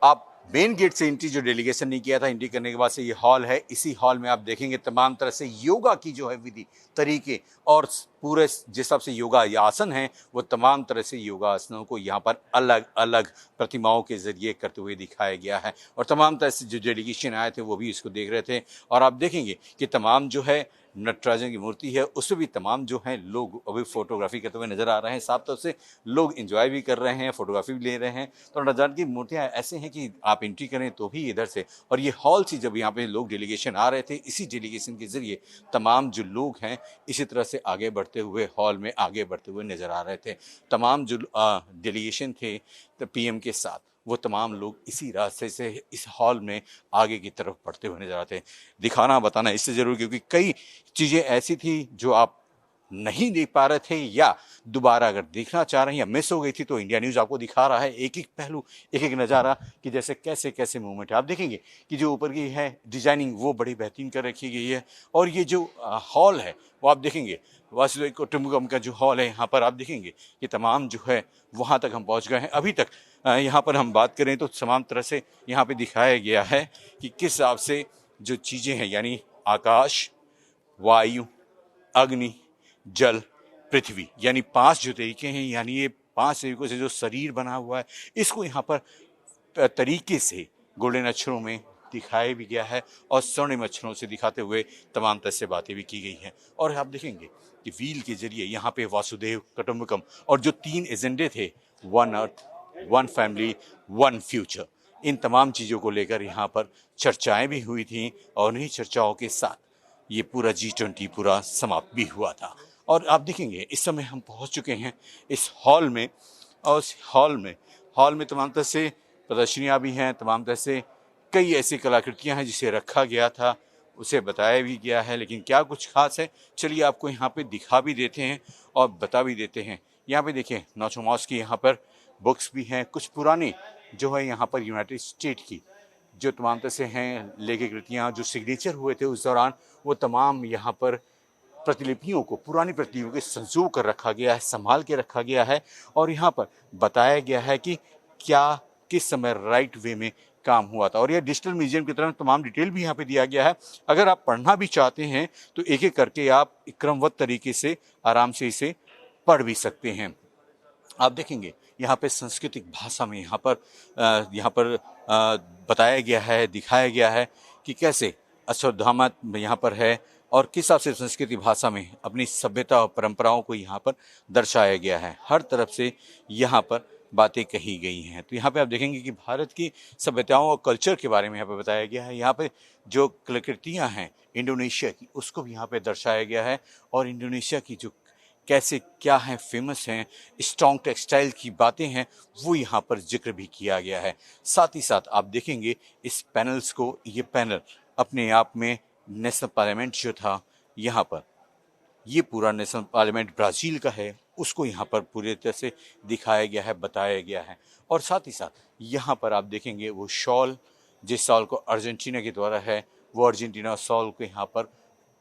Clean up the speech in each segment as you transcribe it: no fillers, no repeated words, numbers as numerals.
आप main gate से entry जो डेलीगेशन ने किया था, एंट्री करने के बाद से ये हॉल है। इसी हॉल में आप देखेंगे तमाम तरह से योगा की जो है विधि, तरीके और पूरे जिस हिसाब से योगा या आसन है, वो तमाम तरह से योगा आसनों को यहाँ पर अलग अलग प्रतिमाओं के जरिए करते हुए दिखाया गया है। और तमाम तरह से जो डेलीगेशन आए थे वो भी इसको देख रहे थे। और आप देखेंगे कि तमाम जो है नटराजन की मूर्ति है, उसमें भी तमाम जो हैं लोग अभी फोटोग्राफी करते हुए नजर आ रहे हैं। साफ तौर से लोग एंजॉय भी कर रहे हैं, फोटोग्राफी भी ले रहे हैं। तो नटराजन की मूर्तियां ऐसे हैं कि आप एंट्री करें तो भी इधर से, और ये हॉल से जब यहाँ पे लोग डेलीगेशन आ रहे थे, इसी डेलीगेशन के जरिए तमाम जो लोग हैं इसी तरह से आगे बढ़ते हुए हॉल में आगे बढ़ते हुए नजर आ रहे थे। तमाम जो डेलीगेशन थे पीएम के साथ, वो तमाम लोग इसी रास्ते से इस हॉल में आगे की तरफ बढ़ते हुए नजर आते हैं। दिखाना बताना इससे जरूर, क्योंकि कई चीज़ें ऐसी थी जो आप नहीं देख पा रहे थे, या दोबारा अगर देखना चाह रहे हैं या मिस हो गई थी, तो इंडिया न्यूज़ आपको दिखा रहा है एक एक पहलू, एक एक नज़ारा, कि जैसे कैसे कैसे मूवमेंट है। आप देखेंगे कि जो ऊपर की है डिजाइनिंग वो बड़ी बेहतरीन कर रखी गई है। और ये जो हॉल है वो आप देखेंगे वासुदेव कुटुंबकम का जो हॉल है, यहाँ पर आप देखेंगे कि तमाम जो है वहाँ तक हम पहुँच गए हैं। अभी तक यहाँ पर हम बात करें तो तमाम तरह से यहाँ पे दिखाया गया है कि किस हिसाब से जो चीज़ें हैं, यानी आकाश, वायु, अग्नि, जल, पृथ्वी, यानी 5 जो तरीके हैं, यानी ये 5 तरीकों से जो शरीर बना हुआ है, इसको यहाँ पर तरीके से गोल्डन अक्षरों में दिखाया भी गया है और स्वर्णिम अक्षरों से दिखाते हुए तमाम तरह से बातें भी की गई हैं। और आप देखेंगे कि व्हील के जरिए यहाँ पे वासुदेव कुटुंबकम और जो 3 एजेंडे थे, one earth, one family, one future, इन तमाम चीज़ों को लेकर यहाँ पर चर्चाएं भी हुई थी। और इन्हीं चर्चाओं के साथ ये पूरा G20 पूरा समाप्त भी हुआ था। और आप देखेंगे इस समय हम पहुंच चुके हैं इस हॉल में, और इस हॉल में तमाम तरह से प्रदर्शनियां भी हैं, तमाम तरह से कई ऐसी कलाकृतियां हैं जिसे रखा गया था, उसे बताया भी गया है। लेकिन क्या कुछ खास है, चलिए आपको यहाँ पे दिखा भी देते हैं और बता भी देते हैं। यहाँ पे देखिए नोस्ट्राडामस की यहाँ पर बुक्स भी हैं, कुछ पुरानी जो है यहाँ पर यूनाइटेड स्टेट की जो तमाम तरह से हैं लेखी कृतियाँ जो सिग्नेचर हुए थे उस दौरान, वो तमाम यहाँ पर प्रतिलिपियों को, पुरानी प्रतिलिपियों को संजो कर रखा गया है, संभाल के रखा गया है। और यहाँ पर बताया गया है कि क्या किस समय राइट वे में काम हुआ था। और यह डिजिटल म्यूजियम की तरह तमाम डिटेल भी यहाँ पे दिया गया है। अगर आप पढ़ना भी चाहते हैं तो एक एक करके आप क्रमबद्ध तरीके से आराम से इसे पढ़ भी सकते हैं। आप देखेंगे यहाँ पे सांस्कृतिक भाषा में यहाँ पर बताया गया है, दिखाया गया है कि कैसे अश्वत्थामा यहाँ पर है और किस हिसाब से संस्कृति भाषा में अपनी सभ्यता और परंपराओं को यहाँ पर दर्शाया गया है। हर तरफ से यहाँ पर बातें कही गई हैं। तो यहाँ पे आप देखेंगे कि भारत की सभ्यताओं और कल्चर के बारे में यहाँ पे बताया गया है। यहाँ पे जो कलाकृतियाँ हैं इंडोनेशिया की, उसको भी यहाँ पे दर्शाया गया है। और इंडोनेशिया की जो कैसे क्या है, फेमस हैं, स्ट्रॉन्ग टेक्सटाइल की बातें हैं, वो यहाँ पर जिक्र भी किया गया है। साथ ही साथ आप देखेंगे इस पैनल्स को, ये पैनल अपने आप में नेशनल पार्लियामेंट जो था यहाँ पर, ये पूरा नेशनल पार्लियामेंट ब्राज़ील का है, उसको यहाँ पर पूरी तरह से दिखाया गया है, बताया गया है। और साथ ही साथ यहाँ पर आप देखेंगे वो शॉल, जिस शॉल को अर्जेंटीना के द्वारा है, वो अर्जेंटीना शॉल को यहाँ पर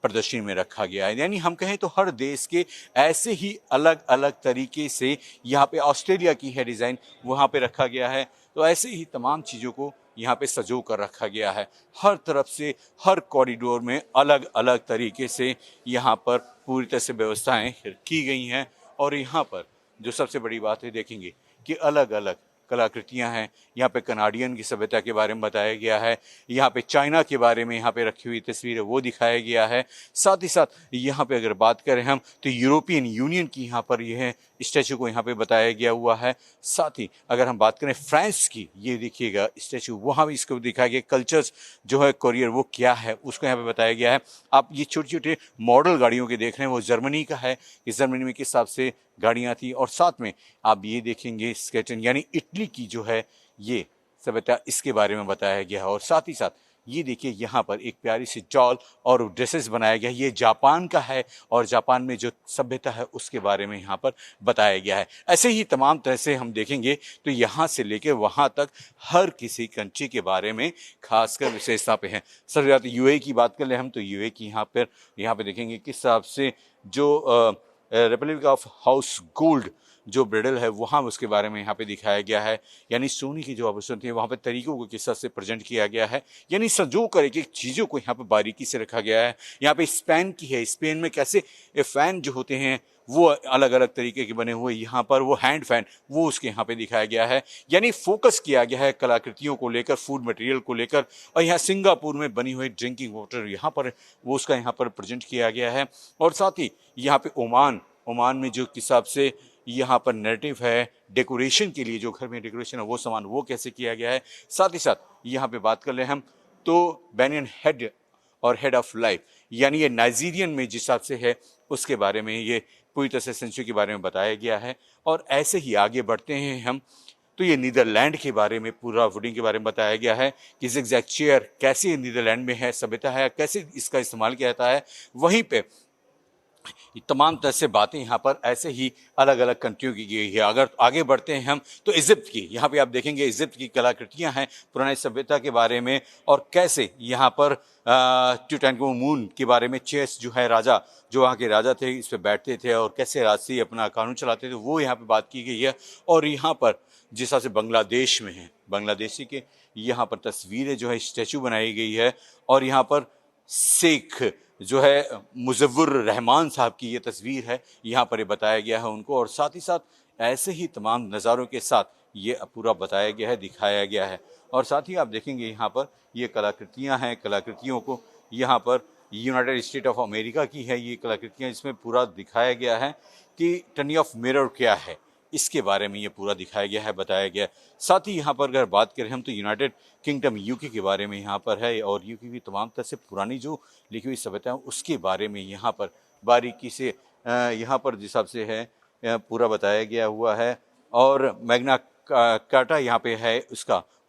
प्रदर्शनी में रखा गया है। यानी हम कहें तो हर देश के ऐसे ही अलग अलग तरीके से, यहाँ पे ऑस्ट्रेलिया की है डिज़ाइन, वहाँ पे रखा गया है। तो ऐसे ही तमाम चीज़ों को यहाँ पे सजो कर रखा गया है। हर तरफ से हर कॉरिडोर में अलग अलग तरीके से यहाँ पर पूरी तरह से व्यवस्थाएं की गई हैं। और यहाँ पर जो सबसे बड़ी बात है, देखेंगे कि अलग अलग कलाकृतियाँ हैं। यहाँ पे कनाडियन की सभ्यता के बारे में बताया गया है, यहाँ पे चाइना के बारे में यहाँ पे रखी हुई तस्वीरें वो दिखाया गया है। साथ ही साथ यहाँ पे अगर बात करें हम तो यूरोपियन यूनियन की यहाँ पर यह स्टैचू को यहाँ पे बताया गया हुआ है। साथ ही अगर हम बात करें फ्रांस की, ये देखिएगा स्टैचू, वहाँ भी इसको दिखाया गया। कल्चर्स जो है कोरियर वो क्या है उसको यहाँ पे बताया गया है। आप ये छोटे छोटे मॉडल गाड़ियों के देख रहे हैं, वो जर्मनी का है कि जर्मनी में किस हिसाब से गाड़ियाँ थी। और साथ में आप ये देखेंगे स्केटन यानी इटली की जो है ये सभ्यता, इसके बारे में बताया गया है। और साथ ही साथ ये देखिए यहाँ पर एक प्यारी सी डॉल और ड्रेसेस बनाया गया है, ये जापान का है और जापान में जो सभ्यता है उसके बारे में यहाँ पर बताया गया है। ऐसे ही तमाम तरह से हम देखेंगे तो यहाँ से लेकर वहाँ तक हर किसी कंट्री के बारे में खासकर विशेषता पे है। सर यूएई यूए की बात कर ले हम तो यूए की यहाँ पर देखेंगे किस हिसाब से जो रिपब्लिक ऑफ हाउस गोल्ड जो ब्रिडल है वहाँ उसके बारे में यहाँ पे दिखाया गया है। यानी सोने की जो आभूषण थे वहाँ पे तरीकों को किस तरह से प्रेजेंट किया गया है, यानी संजो कर एक एक चीज़ों को यहाँ पे बारीकी से रखा गया है। यहाँ पे स्पेन की है, स्पेन में कैसे फैन जो होते हैं वो अलग अलग तरीके के बने हुए, यहाँ पर वो हैंड फैन वो उसके यहाँ पे दिखाया गया है। यानी फोकस किया गया है कलाकृतियों को लेकर, फूड मटेरियल को लेकर। और यहाँ सिंगापुर में बनी हुई ड्रिंकिंग वाटर यहाँ पर वो उसका यहाँ पर प्रेजेंट किया गया है। और साथ ही यहाँ पे ओमान में जो हिसाब से यहाँ पर नैरेटिव है डेकोरेशन के लिए, जो घर में डेकोरेशन है वो सामान वो कैसे किया गया है। साथ ही साथ यहाँ पे बात कर ले हम तो बेनियन हेड और हेड ऑफ लाइफ, यानी ये नाइजीरियन में जिस हिसाब से है उसके बारे में ये पूरी तरह से सेंचुरी के बारे में बताया गया है। और ऐसे ही आगे बढ़ते हैं हम तो ये नीदरलैंड के बारे में, पूरा वुडिंग के बारे में बताया गया है कि ज़िगज़ैग चेयर कैसे नीदरलैंड में है, सभ्यता है, कैसे इसका इस्तेमाल किया जाता है। वहीं पे तमाम तरह से बातें यहाँ पर ऐसे ही अलग अलग कंट्रियों की गई है। अगर आगे बढ़ते हैं हम तो इजिप्ट की, यहाँ पे आप देखेंगे इजिप्ट की कलाकृतियाँ हैं पुरानी सभ्यता के बारे में, और कैसे यहाँ पर टूटनखामुन के बारे में, चेस जो है राजा, जो वहाँ के राजा थे इस पे बैठते थे और कैसे राजसी अपना कानून चलाते थे, वो यहाँ पे बात की गई है। और यहाँ पर जिस तरह से बांग्लादेश में है, बांग्लादेशी के यहाँ पर तस्वीरें जो है स्टैचू बनाई गई है। और यहाँ पर शेख जो है मुजव्वर रहमान साहब की ये तस्वीर है, यहाँ पर ये बताया गया है उनको। और साथ ही साथ ऐसे ही तमाम नज़ारों के साथ ये पूरा बताया गया है, दिखाया गया है। और साथ ही आप देखेंगे यहाँ पर ये कलाकृतियाँ हैं, कलाकृतियों को यहाँ पर यूनाइटेड स्टेट ऑफ अमेरिका की है ये कलाकृतियाँ, इसमें पूरा दिखाया गया है कि टर्नी ऑफ मिरर क्या है, इसके बारे में ये पूरा दिखाया गया है, बताया गया है। साथ ही यहाँ पर अगर बात करें हम तो यूनाइटेड किंगडम यूके के बारे में यहाँ पर है, और यूके की तमाम तरह से पुरानी जो लिखी हुई सभ्यता है उसके बारे में यहाँ पर बारीकी से यहाँ पर जिस हिसाब से है पूरा बताया गया हुआ है। और मैग्ना कार्टा यहाँ पे है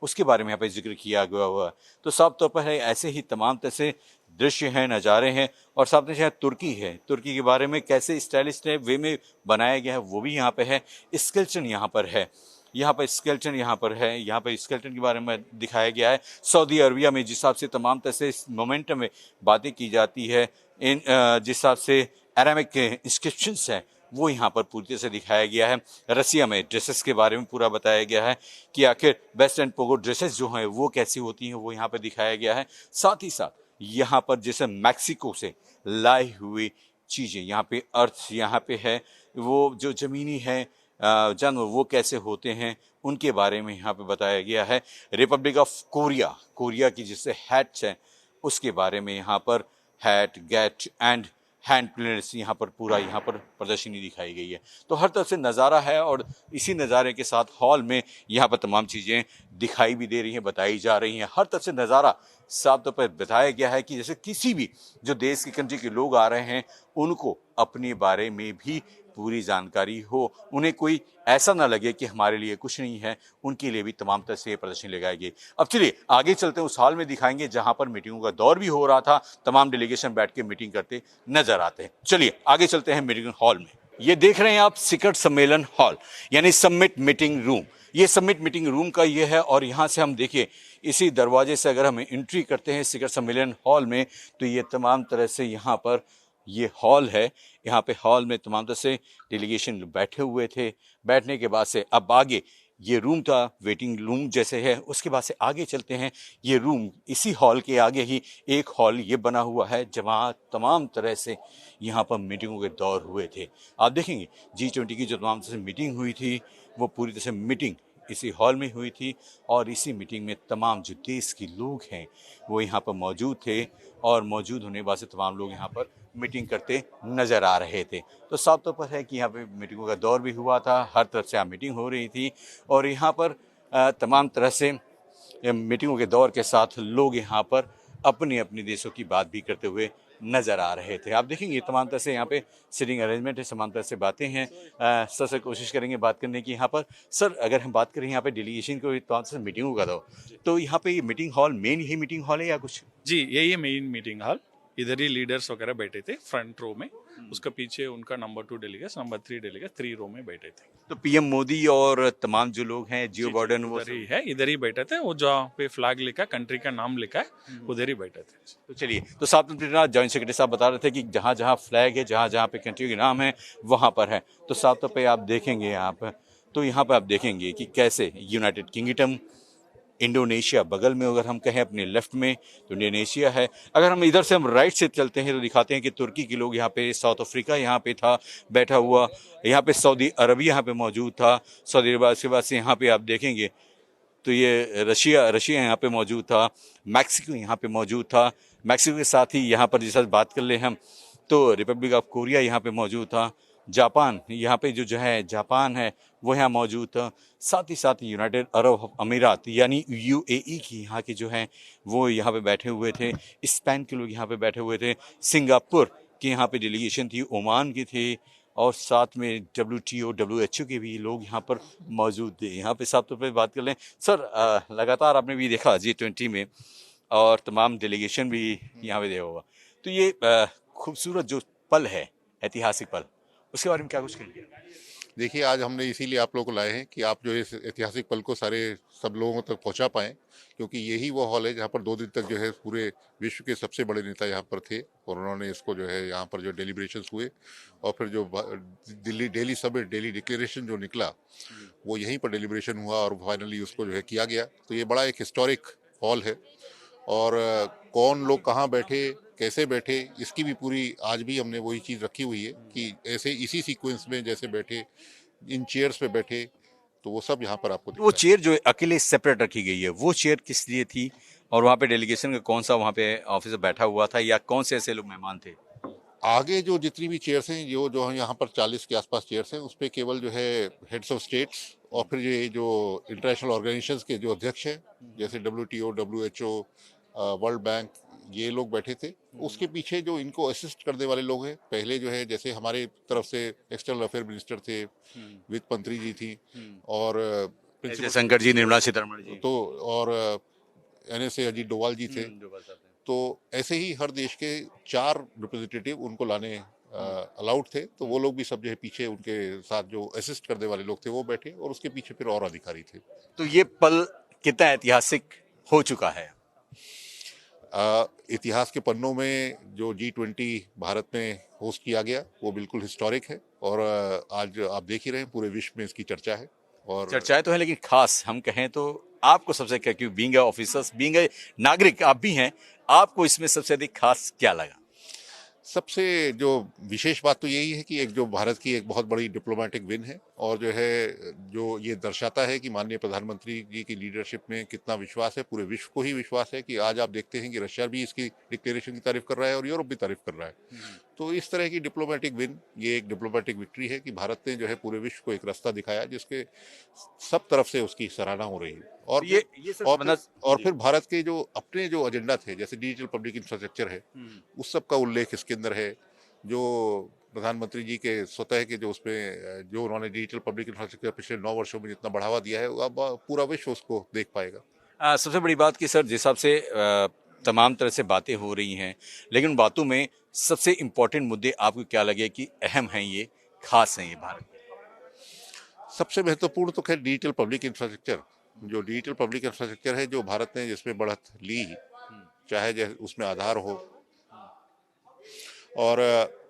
उसके बारे में यहाँ पे जिक्र किया गया हुआ है। तो साफ तौर पर है ऐसे ही तमाम तरह से दृश्य हैं, नज़ारे हैं। और साथ में शायद तुर्की है, तुर्की के बारे में कैसे स्टाइलिश वे में बनाया गया है वो भी यहाँ पे है। स्केल्टन यहाँ पर है, यहाँ पर स्केल्टन यहाँ पर है, यहाँ पर स्केल्टन के बारे में दिखाया गया है। सऊदी अरबिया में जिस हिसाब से तमाम तरह से मोमेंटम में बातें की जाती है, इन जिस हिसाब से एरामिक इंस्क्रिप्शंस हैं वो यहाँ पर पूरी तरह से दिखाया गया है। रसिया में ड्रेसेस के बारे में पूरा बताया गया है कि आखिर वेस्ट एंड पोगो ड्रेसेस जो हैं वो कैसी होती हैं, वो यहाँ पर दिखाया गया है। साथ ही साथ यहाँ पर जैसे मैक्सिको से लाई हुई चीज़ें, यहाँ पे अर्थ यहाँ पे है, वो जो ज़मीनी है जानवर वो कैसे होते हैं उनके बारे में यहाँ पे बताया गया है। रिपब्लिक ऑफ कोरिया की जिससे हैट्स हैं उसके बारे में यहाँ पर hat, gate and hand plates यहाँ पर पूरा यहाँ पर प्रदर्शनी दिखाई गई है। तो हर तरफ से नज़ारा है, और इसी नज़ारे के साथ हॉल में यहाँ पर तमाम चीज़ें दिखाई भी दे रही हैं, बताई जा रही हैं। हर तरफ से नज़ारा साफ तौर पर बताया गया है कि जैसे किसी भी जो देश की कंट्री के लोग आ रहे हैं उनको अपने बारे में भी पूरी जानकारी हो, उन्हें कोई ऐसा ना लगे कि हमारे लिए कुछ नहीं है, उनके लिए भी तमाम तरह से प्रदर्शनी लगाई गई। अब चलिए आगे चलते हैं, उस हॉल में दिखाएंगे जहां पर मीटिंगों का दौर भी हो रहा था, तमाम डेलीगेशन बैठ के मीटिंग करते नजर आते हैं। चलिए आगे चलते हैं मीटिंग हॉल में। ये देख रहे हैं आप शिखर सम्मेलन हॉल यानी समिट मीटिंग रूम। ये समिट मीटिंग रूम का ये है, और यहाँ से हम देखिए इसी दरवाजे से अगर हम एंट्री करते हैं शिखर सम्मेलन हॉल में तो ये तमाम तरह से यहाँ पर ये हॉल है। यहाँ पे हॉल में तमाम तरह से डेलीगेशन बैठे हुए थे। बैठने के बाद से अब आगे ये रूम था, वेटिंग रूम जैसे है, उसके बाद से आगे चलते हैं। ये रूम इसी हॉल के आगे ही एक हॉल ये बना हुआ है जहाँ तमाम तरह से यहाँ पर मीटिंगों के दौर हुए थे। आप देखेंगे G20 की जो तमाम तरह से मीटिंग हुई थी वो पूरी तरह से मीटिंग इसी हॉल में हुई थी, और इसी मीटिंग में तमाम जो देश के लोग हैं वो यहाँ पर मौजूद थे, और मौजूद होने के बाद से तमाम लोग यहाँ पर मीटिंग करते नज़र आ रहे थे। तो साफ तौर पर है कि यहाँ पे मीटिंगों का दौर भी हुआ था, हर तरफ से यहाँ मीटिंग हो रही थी, और यहाँ पर तमाम तरह से मीटिंगों के दौर के साथ लोग यहाँ पर अपने अपने देशों की बात भी करते हुए नज़र आ रहे थे। आप देखेंगे तमाम तरह से यहाँ पे सीटिंग अरेंजमेंट है, तमाम तरह से बातें हैं। सर से कोशिश करेंगे बात करने की यहाँ पर। सर अगर हम बात करें यहाँ पे डेलीगेशन को तमाम तरह से मीटिंगों का दो, तो यहाँ पे ये मीटिंग हॉल मेन यही मीटिंग हॉल है या कुछ? जी, यही है मेन मीटिंग हॉल। इधर ही लीडर्स वगैरह बैठे थे फ्रंट रो में, उसके पीछे उनका नंबर 2 डेलीगेट्स, नंबर 3 डेलीगेट्स 3 रो में बैठे थे। तो पीएम मोदी और तमाम जो लोग हैं जियो बाइडेन वो उधर ही है, इधर ही बैठे थे, वो जहाँ पे फ्लैग लिखा है, कंट्री का नाम लिखा है, उधर ही बैठे थे। तो चलिए, तो साथ में जॉइंट सेक्रेटरी साहब बता रहे थे कि जहाँ जहाँ फ्लैग है, जहाँ जहाँ पे कंट्री के नाम है, वहाँ पर है। तो साथ पे आप देखेंगे तो यहाँ पे आप देखेंगे कि कैसे यूनाइटेड किंगडम, इंडोनेशिया बगल में, अगर हम कहें अपने लेफ्ट में तो इंडोनेशिया है। अगर हम इधर से हम राइट से चलते हैं तो दिखाते हैं कि तुर्की के लोग यहाँ पे, साउथ अफ्रीका यहाँ पे था बैठा हुआ, यहाँ पे सऊदी अरब यहाँ पे मौजूद था, सऊदी अरब के बाद से यहाँ पे आप देखेंगे तो ये रशिया यहाँ पे मौजूद था, मैक्सिको यहाँ पे मौजूद था। मैक्सिको के साथ ही यहाँ पर जैसा बात कर ले हम तो रिपब्लिक ऑफ कोरिया यहाँ पे मौजूद था, जापान यहाँ पे जो है जापान है वो यहाँ मौजूद था, साथ ही साथ यूनाइटेड अरब अमीरात यानी यूएई की यहाँ के जो हैं वो यहाँ पे बैठे हुए थे, स्पेन के लोग यहाँ पे बैठे हुए थे, सिंगापुर की यहाँ पे डेलीगेशन थी, ओमान की थी, और साथ में WTO WHO के भी लोग यहाँ पर मौजूद थे। यहाँ पे साफ तौर पर बात कर लें सर, लगातार आपने भी देखा G20 में और तमाम डेलीगेशन भी यहाँ पे देखा होगा, तो ये खूबसूरत जो पल है, ऐतिहासिक पल, उसके बारे में क्या कुछ कहेंगे? देखिए, आज हमने इसीलिए आप लोगों को लाए हैं कि आप जो इस ऐतिहासिक पल को सब लोगों तक पहुंचा पाएं, क्योंकि यही वो हॉल है जहां पर 2 दिन तक जो है पूरे विश्व के सबसे बड़े नेता यहां पर थे और उन्होंने इसको जो है यहां पर जो डेलिब्रेशंस हुए और फिर जो डेली समिट, डेली डिक्लेरेशन जो निकला वो यहीं पर डेलिब्रेशन हुआ और फाइनली उसको जो है किया गया। तो ये बड़ा एक हिस्टोरिक हॉल है और कौन लोग कहाँ बैठे, कैसे बैठे, इसकी भी पूरी आज भी हमने वही चीज़ रखी हुई है कि ऐसे इसी सीक्वेंस में जैसे बैठे, इन चेयर्स पे बैठे, तो वो सब यहाँ पर आपको वो चेयर जो अकेले सेपरेट रखी गई है वो चेयर किस लिए थी, और वहाँ पे डेलीगेशन का कौन सा वहाँ पे ऑफिसर बैठा हुआ था, या कौन से ऐसे लोग मेहमान थे? आगे जो जितनी भी चेयर्स हैं जो यहाँ पर 40 के आसपास चेयर्स हैं, उस पर केवल जो है हेड्स ऑफ स्टेट्स और फिर ये जो इंटरनेशनल ऑर्गेनाइजेशंस के जो अध्यक्ष हैं जैसे WTO, WHO, वर्ल्ड बैंक, ये लोग बैठे थे। उसके पीछे जो इनको असिस्ट करने वाले लोग हैं, पहले जो है जैसे हमारे तरफ से एक्सटर्नल अफेयर मिनिस्टर थे, वित्त मंत्री जी थी और शंकर जी, निर्मला सीतारमण जी, तो और NSA अजीत डोवाल जी थे। तो ऐसे ही हर देश के 4 रिप्रेजेंटेटिव उनको लाने अलाउड थे, तो वो लोग भी सब जो है पीछे उनके साथ जो असिस्ट करने वाले लोग थे वो बैठे और उसके पीछे फिर और अधिकारी थे। तो ये पल कितना ऐतिहासिक हो चुका है? इतिहास के पन्नों में जो G20 भारत में होस्ट किया गया वो बिल्कुल हिस्टोरिक है और आज आप देख ही रहे हैं पूरे विश्व में इसकी चर्चा है। और चर्चाएं तो है, लेकिन खास हम कहें तो आपको सबसे क्या, क्योंकि बीइंग ऑफिसर्स, बीइंग नागरिक आप भी हैं, आपको इसमें सबसे अधिक खास क्या लगा? सबसे जो विशेष बात तो यही है कि एक जो भारत की एक बहुत बड़ी डिप्लोमेटिक विन है और जो है जो ये दर्शाता है कि माननीय प्रधानमंत्री जी की लीडरशिप में कितना विश्वास है, पूरे विश्व को ही विश्वास है कि आज आप देखते हैं कि रशिया भी इसकी डिक्लेरेशन की तारीफ कर रहा है और यूरोप भी तारीफ कर रहा है। तो इस तरह की डिप्लोमेटिक विन, ये एक डिप्लोमेटिक विक्ट्री है कि भारत ने जो है पूरे विश्व को एक रास्ता दिखाया जिसके सब तरफ से उसकी सराहना हो रही है। और और फिर भारत के जो अपने जो एजेंडा थे जैसे डिजिटल पब्लिक इंफ्रास्ट्रक्चर है, उस सब का उल्लेख इसके अंदर है। जो प्रधानमंत्री जी के स्वतः के जो उसमें जो उन्होंने डिजिटल पब्लिक इंफ्रास्ट्रक्चर पिछले 9 वर्षों में जितना बढ़ावा दिया है, अब पूरा विश्व उसको देख पाएगा। सबसे बड़ी बात कि सर जिस हिसाब से तमाम तरह से बातें हो रही हैं, लेकिन बातों में सबसे इम्पोर्टेंट मुद्दे आपको क्या लगे कि अहम हैं, ये खास हैं ये भारत में? सबसे महत्वपूर्ण तो खैर डिजिटल पब्लिक इंफ्रास्ट्रक्चर, जो डिजिटल पब्लिक इंफ्रास्ट्रक्चर है जो भारत ने जिसमें बढ़त ली, चाहे उसमें आधार हो और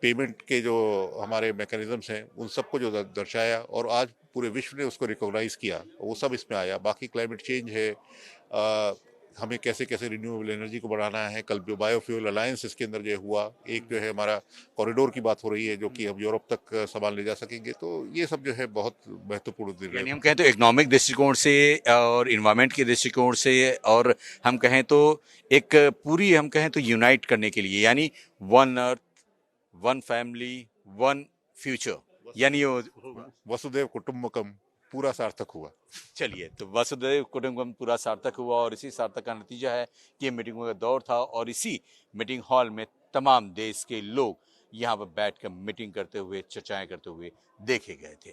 पेमेंट के जो हमारे मैकेनिज्म्स हैं उन सबको जो दर्शाया और आज पूरे विश्व ने उसको रिकॉग्नाइज किया, वो सब इसमें आया। बाकी क्लाइमेट चेंज है, हमें कैसे कैसे रिन्यूएबल एनर्जी को बढ़ाना है, कल जो बायोफ्यूल अलायंस इसके अंदर जो हुआ, एक जो है हमारा कॉरिडोर की बात हो रही है जो कि हम यूरोप तक सामान ले जा सकेंगे, तो ये सब जो है बहुत महत्वपूर्ण दिन यानी हम कहें तो इकोनॉमिक दृष्टिकोण से और इन्वायरमेंट के दृष्टिकोण से, और हम कहें तो एक पूरी हम कहें तो यूनाइट करने के लिए, यानी one earth, one family, one future, यानी वसुधैव कुटुंबकम पूरा सार्थक हुआ। चलिए, तो वसुधैव कुटुंबकम पूरा सार्थक हुआ और इसी सार्थक का नतीजा है कि ये मीटिंगों का दौर था और इसी मीटिंग हॉल में तमाम देश के लोग यहाँ पर बैठकर मीटिंग करते हुए, चर्चाएं करते हुए देखे गए थे।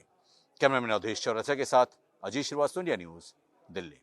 कैमरामैन अवधेश चौरसिया के साथ अजीत श्रीवास्तव, इंडिया न्यूज, दिल्ली।